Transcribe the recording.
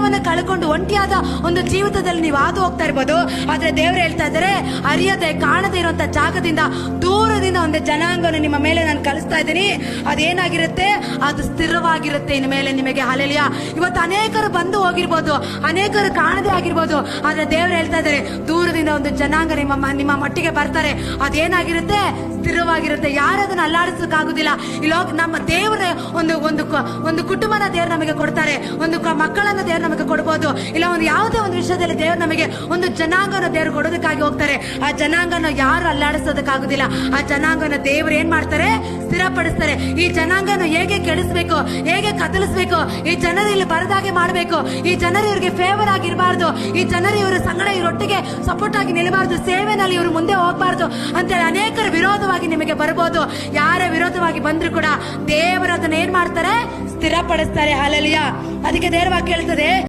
ಎಲ್ಲವನ್ನ ಕಳ್ಕೊಂಡು ಒಂಟಿಯಾದ ಒಂದು ಜೀವಿತದಲ್ಲಿ ನೀವು ಹಾದು ಹೋಗ್ತಾ ಇರ್ಬೋದು. ಆದ್ರೆ ದೇವ್ರು ಹೇಳ್ತಾ ಇದ್ದಾರೆ, ಅರಿಯದೆ ಕಾಣದೇ ಇರುವಂತ ಜಾಗದಿಂದ ದೂರದಿಂದ ಒಂದು ಜನಾಂಗವನ್ನು ನಿಮ್ಮ ಮೇಲೆ ನಾನು ಕಳಿಸ್ತಾ ಇದ್ದೀನಿ. ಅದೇನಾಗಿರುತ್ತೆ, ಅದು ಸ್ಥಿರವಾಗಿರುತ್ತೆ ಇನ್ನು ಮೇಲೆ ನಿಮಗೆ. ಹಲ್ಲೆಲೂಯಾ. ಇವತ್ತು ಅನೇಕರು ಬಂದು ಹೋಗಿರ್ಬೋದು, ಅನೇಕರು ಕಾಣದೇ ಆಗಿರ್ಬೋದು, ಆದ್ರೆ ದೇವ್ರು ಹೇಳ್ತಾ ಇದ್ದಾರೆ, ದೂರದಿಂದ ಒಂದು ಜನಾಂಗ ನಿಮ್ಮ ಮಟ್ಟಿಗೆ ಬರ್ತಾರೆ. ಅದೇನಾಗಿರುತ್ತೆ, ಸ್ಥಿರವಾಗಿರುತ್ತೆ. ಯಾರು ಅದನ್ನ ಅಲ್ಲಾಡಿಸಕ್ಕಾಗುದಿಲ್ಲ. ಇಲ್ಲೋಗಿ ನಮ್ಮ ದೇವರ ಒಂದು ಕುಟುಂಬನ ದೇವ್ರು ನಮಗೆ ಕೊಡ್ತಾರೆ, ಒಂದು ಮಕ್ಕಳನ್ನ ದೇವ್ರು ನಮಗೆ ಕೊಡ್ಬೋದು. ಇಲ್ಲ ಒಂದು ಯಾವುದೇ ಒಂದು ವಿಷಯದಲ್ಲಿ ದೇವ್ರು ನಮಗೆ ಒಂದು ಜನಾಂಗನ ದೇವ್ರು ಕೊಡೋದಕ್ಕಾಗಿ ಹೋಗ್ತಾರೆ. ಆ ಜನಾಂಗನ ಯಾರು ಅಲ್ಲಾಡಿಸೋದಕ್ಕಾಗುದಿಲ್ಲ. ಆ ಜನಾಂಗನ ದೇವ್ರು ಏನ್ ಮಾಡ್ತಾರೆ, ಸ್ಥಿರಪಡಿಸ್ತಾರೆ. ಈ ಜನಾಂಗನ ಹೇಗೆ ಕೆಡಿಸ್ಬೇಕು, ಹೇಗೆ ಕದಲಿಸ್ಬೇಕು, ಈ ಜನರು ಇಲ್ಲಿ ಬರದಾಗೆ ಮಾಡ್ಬೇಕು, ಈ ಜನರು ಇವ್ರಿಗೆ ಫೇವರ್ ಆಗಿರಬಾರ್ದು, ಈ ಜನರು ಇವ್ರ ಸಂಗಡ ಇವರೊಟ್ಟಿಗೆ ಸಪೋರ್ಟ್ ಆಗಿ ನಿಲ್ಲಬಾರ್ದು, ಸೇವೆನಲ್ಲಿ ಇವರು ಮುಂದೆ ಹೋಗ್ಬಾರ್ದು ಅಂತೇಳಿ ಅನೇಕರ ವಿರೋಧವಾಗಿ ನಿಮಗೆ ಬರ್ಬೋದು. ಯಾರ ವಿರೋಧವಾಗಿ ಬಂದ್ರು ಕೂಡ ದೇವರು ಅದನ್ನ ಏನ್ ಮಾಡ್ತಾರೆ, ಸ್ಥಿರಪಡಿಸ್ತಾರೆ. ಹಲ್ಲೆಲೂಯಾ. ಅದಕ್ಕೆ ದೇವರ ವಾಕ್ಯ ಹೇಳ್ತದೆ,